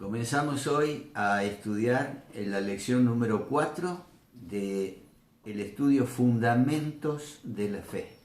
Comenzamos hoy a estudiar en la lección número 4 del estudio Fundamentos de la Fe.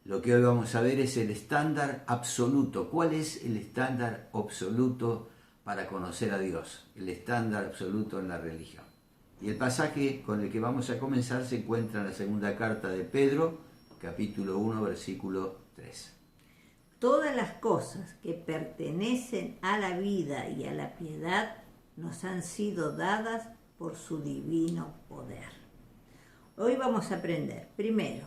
Lo que hoy vamos a ver es el estándar absoluto. ¿Cuál es el estándar absoluto para conocer a Dios? El estándar absoluto en la religión. Y el pasaje con el que vamos a comenzar se encuentra en la segunda carta de Pedro, capítulo 1, versículo 3. Todas las cosas que pertenecen a la vida y a la piedad nos han sido dadas por su divino poder. Hoy vamos a aprender, primero,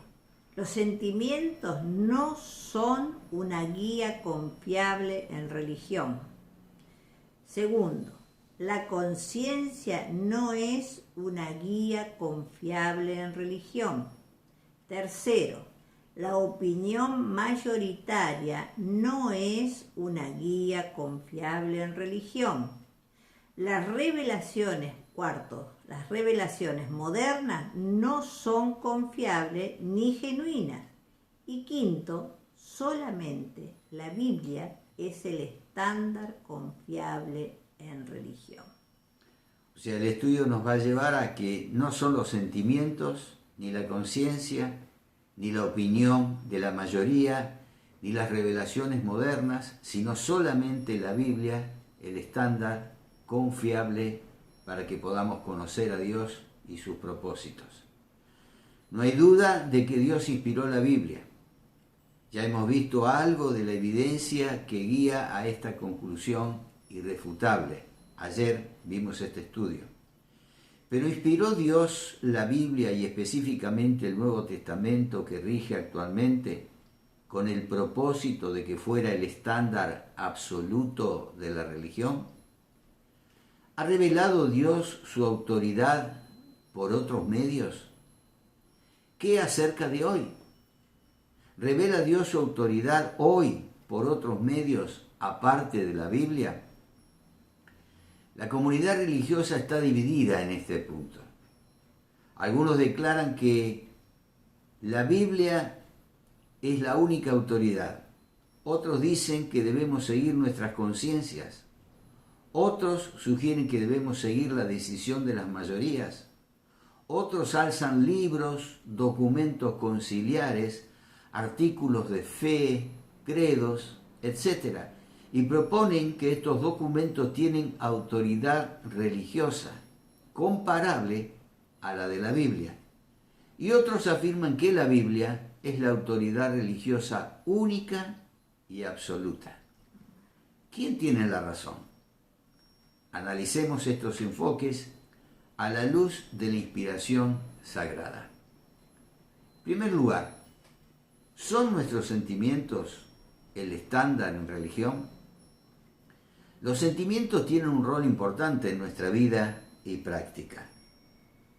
los sentimientos no son una guía confiable en religión. Segundo, la conciencia no es una guía confiable en religión. Tercero, la opinión mayoritaria no es una guía confiable en religión. Las revelaciones modernas no son confiables ni genuinas. Y quinto, solamente la Biblia es el estándar confiable en religión. O sea, el estudio nos va a llevar a que no son los sentimientos, ni la conciencia, ni la opinión de la mayoría, ni las revelaciones modernas, sino solamente la Biblia, el estándar confiable para que podamos conocer a Dios y sus propósitos. No hay duda de que Dios inspiró la Biblia. Ya hemos visto algo de la evidencia que guía a esta conclusión irrefutable. Ayer vimos este estudio. Pero ¿inspiró Dios la Biblia y específicamente el Nuevo Testamento que rige actualmente con el propósito de que fuera el estándar absoluto de la religión? ¿Ha revelado Dios su autoridad por otros medios? ¿Qué acerca de hoy? ¿Revela Dios su autoridad hoy por otros medios aparte de la Biblia? La comunidad religiosa está dividida en este punto. Algunos declaran que la Biblia es la única autoridad. Otros dicen que debemos seguir nuestras conciencias. Otros sugieren que debemos seguir la decisión de las mayorías. Otros alzan libros, documentos conciliares, artículos de fe, credos, etc., y proponen que estos documentos tienen autoridad religiosa, comparable a la de la Biblia. Y otros afirman que la Biblia es la autoridad religiosa única y absoluta. ¿Quién tiene la razón? Analicemos estos enfoques a la luz de la inspiración sagrada. En primer lugar, ¿son nuestros sentimientos el estándar en religión? Los sentimientos tienen un rol importante en nuestra vida y práctica,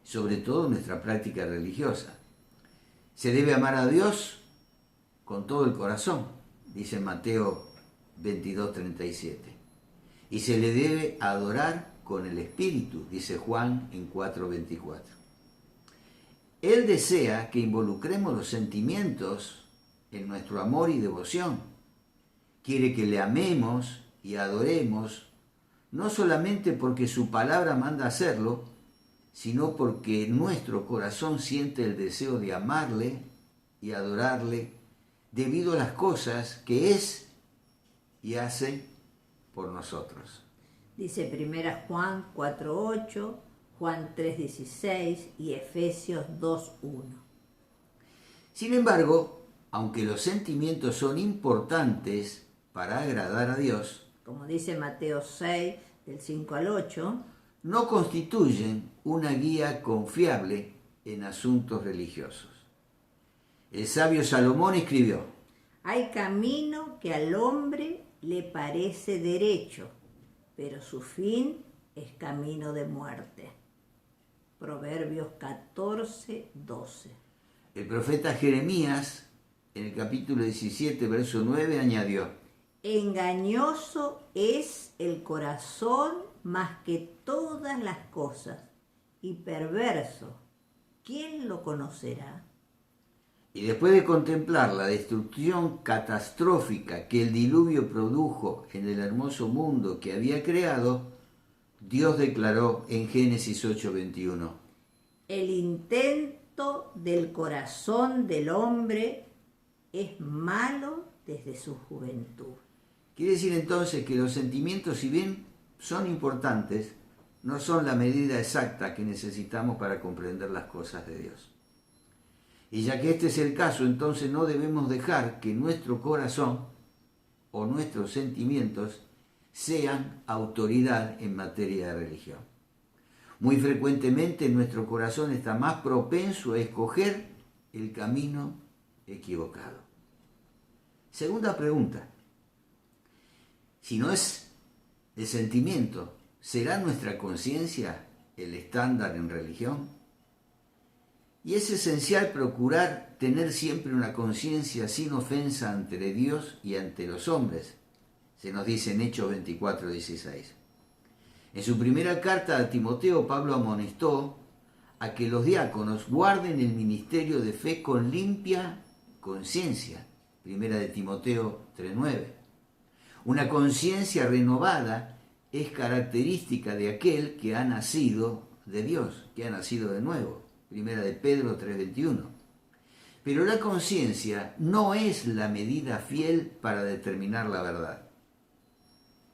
sobre todo en nuestra práctica religiosa. Se debe amar a Dios con todo el corazón, dice Mateo 22:37, y se le debe adorar con el Espíritu, dice Juan en 4:24. Él desea que involucremos los sentimientos en nuestro amor y devoción. Quiere que le amemos y adoremos, no solamente porque su palabra manda hacerlo, sino porque nuestro corazón siente el deseo de amarle y adorarle debido a las cosas que es y hace por nosotros. Dice 1 Juan 4:8, Juan 3:16 y Efesios 2:1. Sin embargo, aunque los sentimientos son importantes para agradar a Dios, como dice Mateo 6, del 5 al 8, no constituyen una guía confiable en asuntos religiosos. El sabio Salomón escribió: hay camino que al hombre le parece derecho, pero su fin es camino de muerte. Proverbios 14:12. El profeta Jeremías, en el capítulo 17, verso 9, añadió: engañoso es el corazón más que todas las cosas, y perverso, ¿quién lo conocerá? Y después de contemplar la destrucción catastrófica que el diluvio produjo en el hermoso mundo que había creado, Dios declaró en Génesis 8:21: el intento del corazón del hombre es malo desde su juventud. Quiere decir entonces que los sentimientos, si bien son importantes, no son la medida exacta que necesitamos para comprender las cosas de Dios. Y ya que este es el caso, entonces no debemos dejar que nuestro corazón o nuestros sentimientos sean autoridad en materia de religión. Muy frecuentemente nuestro corazón está más propenso a escoger el camino equivocado. Segunda pregunta: si no es el sentimiento, ¿será nuestra conciencia el estándar en religión? Y es esencial procurar tener siempre una conciencia sin ofensa ante Dios y ante los hombres. Se nos dice en Hechos 24:16. En su primera carta a Timoteo, Pablo amonestó a que los diáconos guarden el ministerio de fe con limpia conciencia. Primera de Timoteo 3:9. Una conciencia renovada es característica de aquel que ha nacido de Dios, que ha nacido de nuevo. Primera de Pedro 3:21. Pero la conciencia no es la medida fiel para determinar la verdad.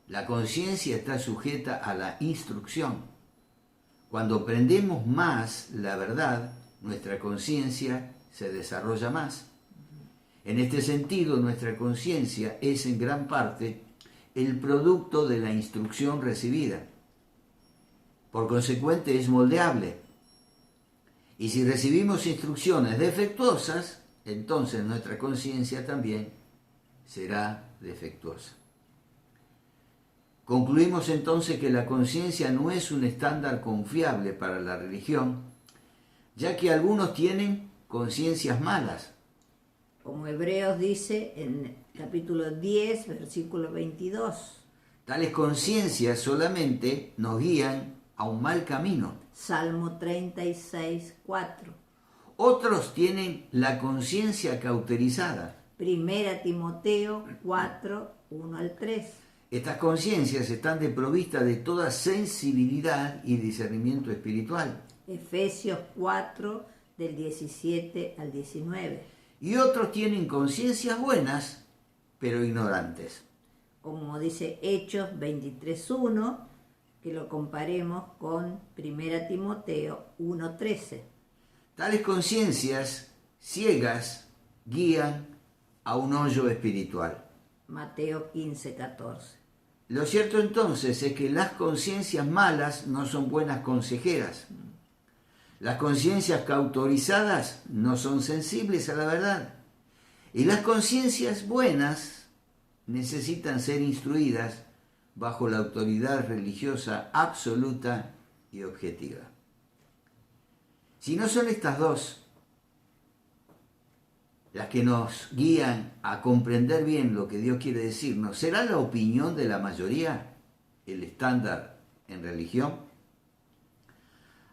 La conciencia está sujeta a la instrucción. Cuando aprendemos más la verdad, nuestra conciencia se desarrolla más. En este sentido, nuestra conciencia es en gran parte el producto de la instrucción recibida. Por consecuente, es moldeable. Y si recibimos instrucciones defectuosas, entonces nuestra conciencia también será defectuosa. Concluimos entonces que la conciencia no es un estándar confiable para la religión, ya que algunos tienen conciencias malas. Como Hebreos dice en capítulo 10, versículo 22. Tales conciencias solamente nos guían a un mal camino. Salmo 36, 4. Otros tienen la conciencia cauterizada. Primera Timoteo 4, 1 al 3. Estas conciencias están desprovistas de toda sensibilidad y discernimiento espiritual. Efesios 4, del 17 al 19. Y otros tienen conciencias buenas, pero ignorantes. Como dice Hechos 23, 1, que lo comparemos con Primera Timoteo 1, 13. Tales conciencias ciegas guían a un hoyo espiritual. Mateo 15, 14. Lo cierto entonces es que las conciencias malas no son buenas consejeras. Las conciencias cauterizadas no son sensibles a la verdad. Y las conciencias buenas necesitan ser instruidas bajo la autoridad religiosa absoluta y objetiva. Si no son estas dos las que nos guían a comprender bien lo que Dios quiere decirnos, ¿será la opinión de la mayoría el estándar en religión?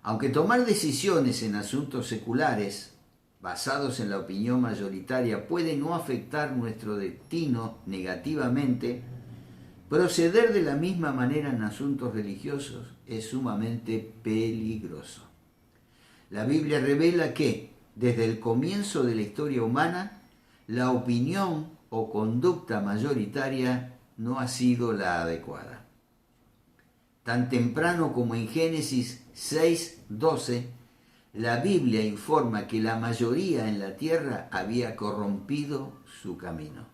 Aunque tomar decisiones en asuntos seculares basados en la opinión mayoritaria puede no afectar nuestro destino negativamente, proceder de la misma manera en asuntos religiosos es sumamente peligroso. La Biblia revela que, desde el comienzo de la historia humana, la opinión o conducta mayoritaria no ha sido la adecuada. Tan temprano como en Génesis 6:12, la Biblia informa que la mayoría en la tierra había corrompido su camino.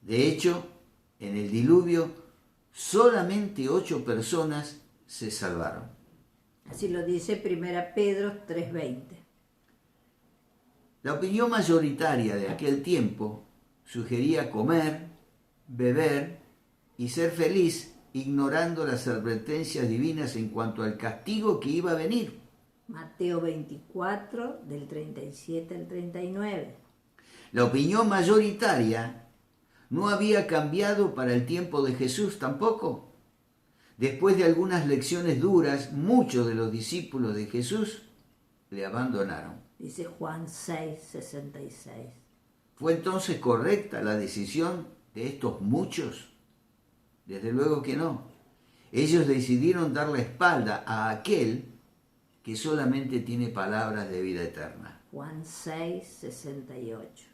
De hecho, en el diluvio, solamente 8 personas se salvaron. Así lo dice 1 Pedro 3:20. La opinión mayoritaria de aquel tiempo sugería comer, beber y ser feliz, ignorando las advertencias divinas en cuanto al castigo que iba a venir. Mateo 24, del 37 al 39. La opinión mayoritaria no había cambiado para el tiempo de Jesús tampoco. Después de algunas lecciones duras, muchos de los discípulos de Jesús le abandonaron. dice Juan 6:66. ¿Fue entonces correcta la decisión de estos muchos? Desde luego que no. Ellos decidieron dar la espalda a aquel que solamente tiene palabras de vida eterna. Juan 6:68.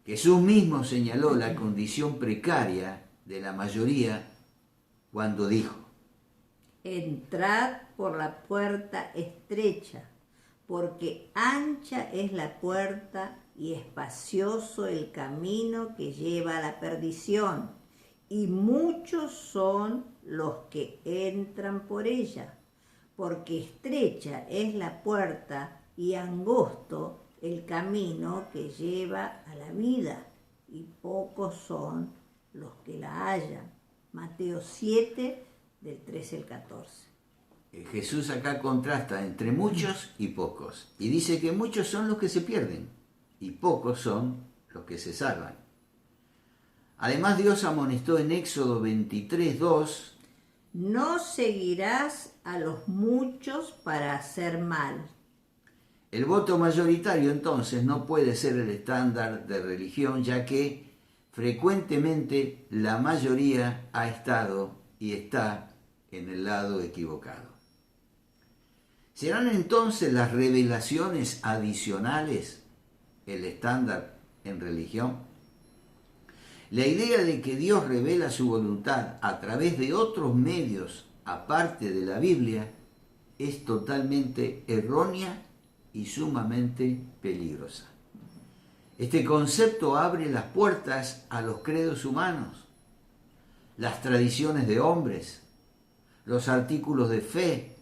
Jesús mismo señaló la condición precaria de la mayoría cuando dijo: entrad por la puerta estrecha, porque ancha es la puerta y espacioso el camino que lleva a la perdición, y muchos son los que entran por ella, porque estrecha es la puerta y angosto el camino que lleva a la vida, y pocos son los que la hallan. Mateo 7, del 13 al 14. Jesús acá contrasta entre muchos y pocos, y dice que muchos son los que se pierden y pocos son los que se salvan. Además, Dios amonestó en Éxodo 23:2: no seguirás a los muchos para hacer mal. El voto mayoritario entonces no puede ser el estándar de religión, ya que frecuentemente la mayoría ha estado y está en el lado equivocado. ¿Serán entonces las revelaciones adicionales el estándar en religión? La idea de que Dios revela su voluntad a través de otros medios aparte de la Biblia es totalmente errónea y sumamente peligrosa. Este concepto abre las puertas a los credos humanos, las tradiciones de hombres, los artículos de fe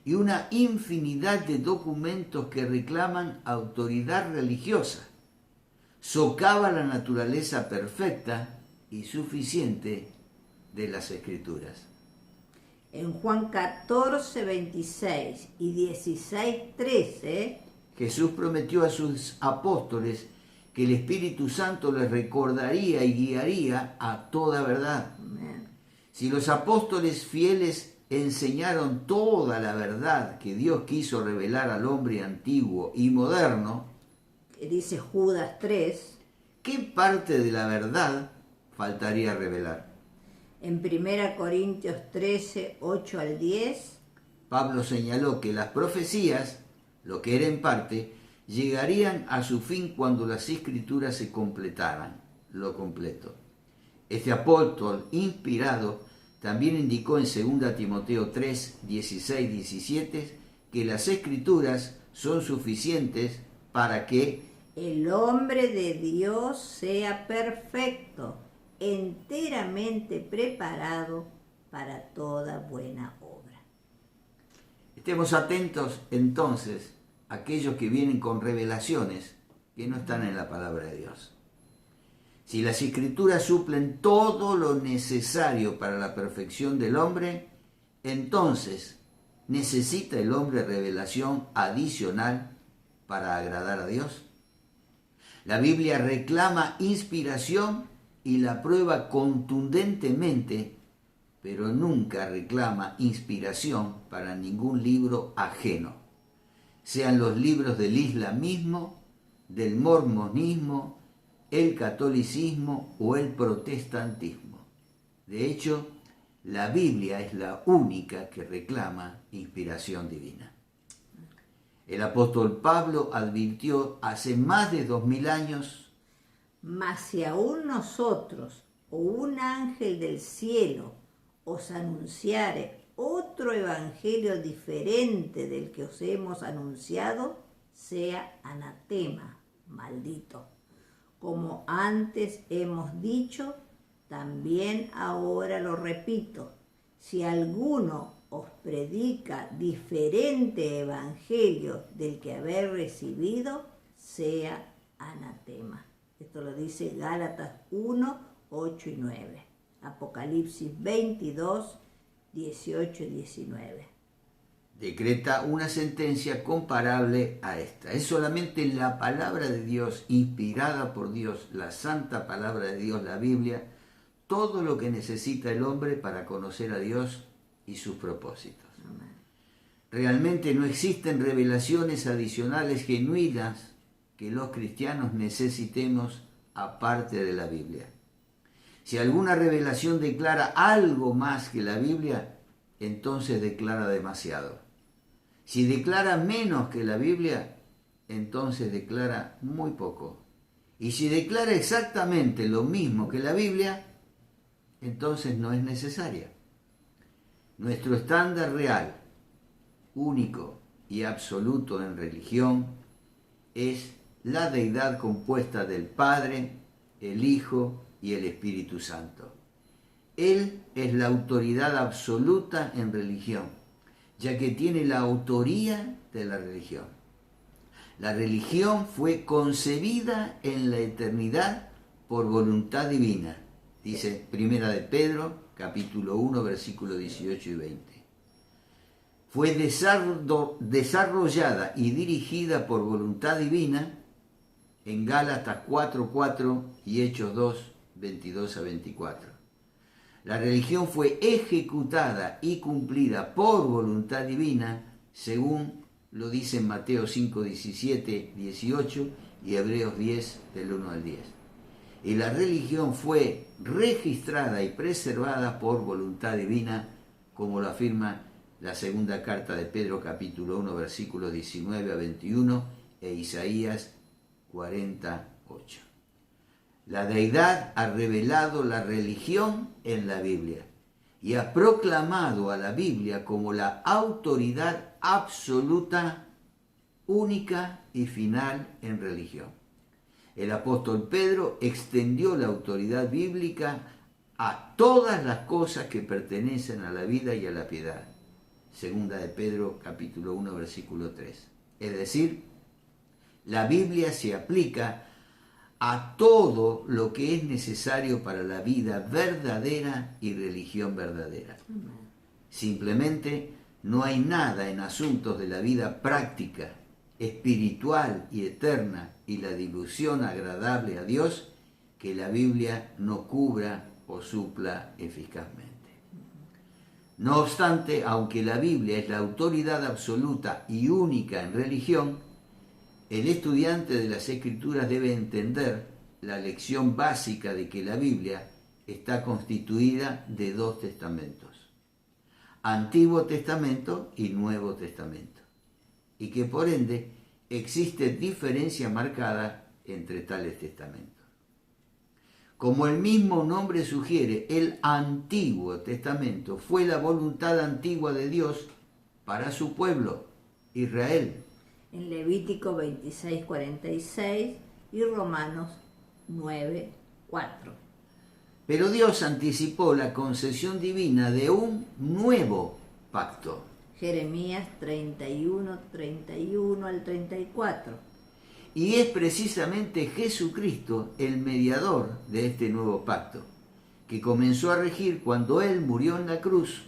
y una infinidad de documentos que reclaman autoridad religiosa. Socava la naturaleza perfecta y suficiente de las Escrituras. En Juan 14:26 y 16:13, Jesús prometió a sus apóstoles que el Espíritu Santo les recordaría y guiaría a toda verdad. amén, Si los apóstoles fieles enseñaron toda la verdad que Dios quiso revelar al hombre antiguo y moderno, dice Judas 3, ¿qué parte de la verdad faltaría revelar? en 1 Corintios 13, 8 al 10, Pablo señaló que las profecías, lo que era en parte, llegarían a su fin cuando las Escrituras se completaran, lo completo. Este apóstol inspirado también indicó en 2 Timoteo 3, 16, 17 que las Escrituras son suficientes para que el hombre de Dios sea perfecto, enteramente preparado para toda buena obra. estemos atentos entonces a aquellos que vienen con revelaciones que no están en la palabra de Dios. Si las Escrituras suplen todo lo necesario para la perfección del hombre, entonces ¿necesita el hombre revelación adicional para agradar a Dios? La Biblia reclama inspiración y la prueba contundentemente, pero nunca reclama inspiración para ningún libro ajeno, sean los libros del islamismo, del mormonismo, el catolicismo o el protestantismo. De hecho, la Biblia es la única que reclama inspiración divina. El apóstol Pablo advirtió hace más de 2000 años: mas si aún nosotros o un ángel del cielo os anunciare otro evangelio diferente del que os hemos anunciado, sea anatema, maldito. Como antes hemos dicho, también ahora lo repito, si alguno os predica diferente evangelio del que habéis recibido, sea anatema. Esto lo dice Gálatas 1, 8 y 9. Apocalipsis 22, 18 y 19. decreta una sentencia comparable a esta. Es solamente la palabra de Dios, inspirada por Dios, la santa palabra de Dios, la Biblia, todo lo que necesita el hombre para conocer a Dios y sus propósitos. Amén. Realmente no existen revelaciones adicionales genuinas que los cristianos necesitemos aparte de la Biblia. Si alguna revelación declara algo más que la Biblia, entonces declara demasiado. Si declara menos que la Biblia, entonces declara muy poco. Y si declara exactamente lo mismo que la Biblia, entonces no es necesaria. Nuestro estándar real, único y absoluto en religión, es la deidad compuesta del Padre, el Hijo y el Espíritu Santo. Él es la autoridad absoluta en religión, ya que tiene la autoría de la religión. La religión fue concebida en la eternidad por voluntad divina, dice Primera de Pedro, capítulo 1, versículos 18 y 20. Fue desarrollada y dirigida por voluntad divina en Gálatas 4:4 y Hechos 2:22 a 24. La religión fue ejecutada y cumplida por voluntad divina, según lo dicen Mateo 5:17, 18 y Hebreos 10, del 1 al 10. Y la religión fue registrada y preservada por voluntad divina, como lo afirma la segunda carta de Pedro, capítulo 1, versículos 19 a 21, e Isaías 48. La deidad ha revelado la religión en la Biblia y ha proclamado a la Biblia como la autoridad absoluta, única y final en religión. El apóstol Pedro extendió la autoridad bíblica a todas las cosas que pertenecen a la vida y a la piedad. Segunda de Pedro, capítulo 1, versículo 3. Es decir, la Biblia se aplica a todo lo que es necesario para la vida verdadera y religión verdadera. Simplemente no hay nada en asuntos de la vida práctica, espiritual y eterna y la devoción agradable a Dios que la Biblia no cubra o supla eficazmente. No obstante, aunque la Biblia es la autoridad absoluta y única en religión, el estudiante de las Escrituras debe entender la lección básica de que la Biblia está constituida de dos testamentos, Antiguo Testamento y Nuevo Testamento, y que por ende existe diferencia marcada entre tales testamentos. Como el mismo nombre sugiere, el Antiguo Testamento fue la voluntad antigua de Dios para su pueblo, Israel. En Levítico 26:46 y Romanos 9:4. Pero Dios anticipó la concesión divina de un nuevo pacto. Jeremías 31:31 al 34. Y es precisamente Jesucristo el mediador de este nuevo pacto, que comenzó a regir cuando Él murió en la cruz,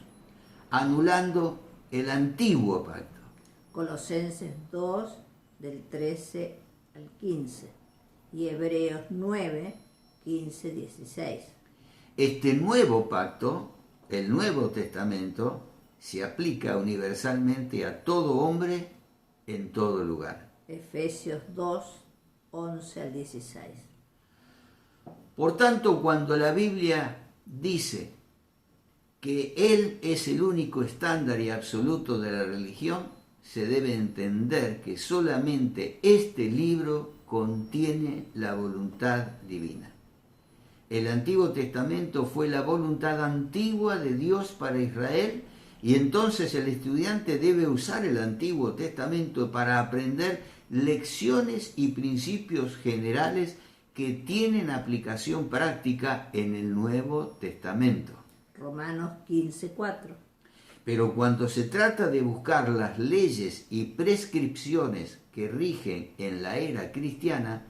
anulando el antiguo pacto. Colosenses 2, del 13 al 15, y Hebreos 9, 15, 16. Este nuevo pacto, el Nuevo Testamento, se aplica universalmente a todo hombre en todo lugar. Efesios 2, 11 al 16. Por tanto, cuando la Biblia dice que Él es el único estándar y absoluto de la religión, se debe entender que solamente este libro contiene la voluntad divina. El Antiguo Testamento fue la voluntad antigua de Dios para Israel, y entonces el estudiante debe usar el Antiguo Testamento para aprender lecciones y principios generales que tienen aplicación práctica en el Nuevo Testamento. Romanos 15:4. Pero cuando se trata de buscar las leyes y prescripciones que rigen en la era cristiana,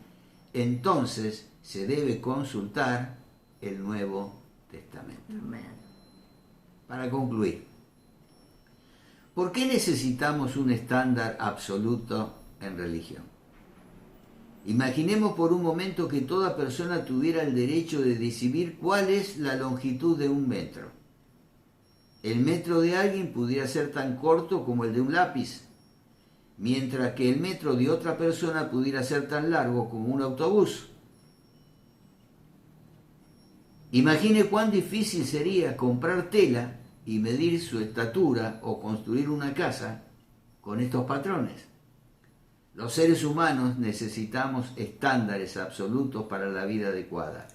entonces se debe consultar el Nuevo Testamento. Amén. Para concluir, ¿por qué necesitamos un estándar absoluto en religión? Imaginemos por un momento que toda persona tuviera el derecho de decidir cuál es la longitud de un metro. El metro de alguien pudiera ser tan corto como el de un lápiz, mientras que el metro de otra persona pudiera ser tan largo como un autobús. Imagine cuán difícil sería comprar tela y medir su estatura o construir una casa con estos patrones. Los seres humanos necesitamos estándares absolutos para la vida adecuada.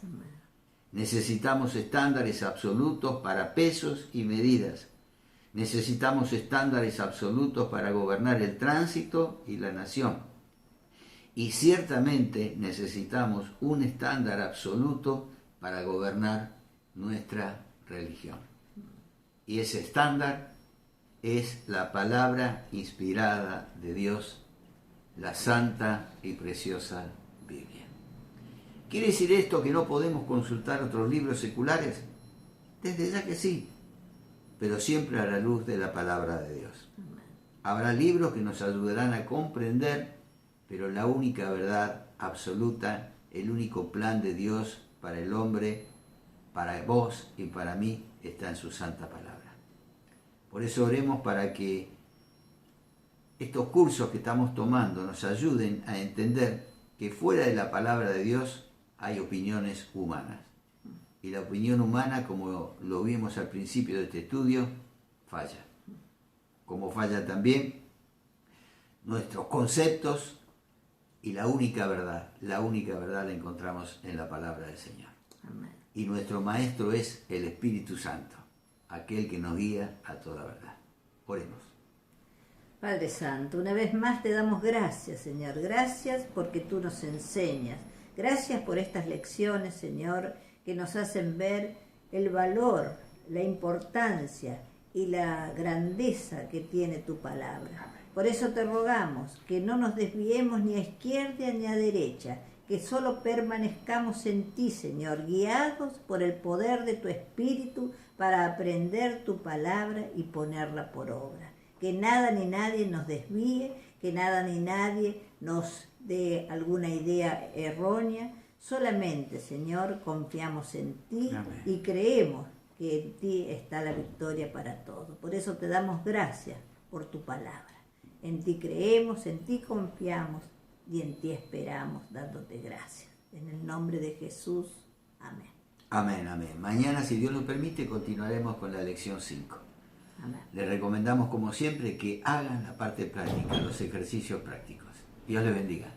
Necesitamos estándares absolutos para pesos y medidas. Necesitamos estándares absolutos para gobernar el tránsito y la nación. Y ciertamente necesitamos un estándar absoluto para gobernar nuestra religión. Y ese estándar es la palabra inspirada de Dios, la santa y preciosa Biblia. ¿Quiere decir esto que no podemos consultar otros libros seculares? Desde ya que sí, pero siempre a la luz de la palabra de Dios. Habrá libros que nos ayudarán a comprender, pero la única verdad absoluta, el único plan de Dios para el hombre, para vos y para mí, está en su santa palabra. Por eso oremos para que estos cursos que estamos tomando nos ayuden a entender que fuera de la palabra de Dios hay opiniones humanas. Y la opinión humana, como lo vimos al principio de este estudio, falla. Como falla también nuestros conceptos y la única verdad la encontramos en la palabra del Señor. Amén. Y nuestro Maestro es el Espíritu Santo, aquel que nos guía a toda verdad. Oremos. Padre Santo, una vez más te damos gracias, Señor. Gracias porque tú nos enseñas. Gracias por estas lecciones, Señor, que nos hacen ver el valor, la importancia y la grandeza que tiene tu palabra. Por eso te rogamos que no nos desviemos ni a izquierda ni a derecha, que solo permanezcamos en ti, Señor, guiados por el poder de tu Espíritu para aprender tu palabra y ponerla por obra. Que nada ni nadie nos desvíe, que nada ni nadie nos dé alguna idea errónea. Solamente, Señor, confiamos en ti. Amén. Y creemos que en ti está la victoria para todo. Por eso te damos gracias por tu palabra. En ti creemos, en ti confiamos y en ti esperamos, dándote gracias. En el nombre de Jesús. Amén. Amén, amén. Mañana, si Dios lo permite, continuaremos con la lección 5. Amén. Les recomendamos, como siempre, que hagan la parte práctica, los ejercicios prácticos. Dios les bendiga.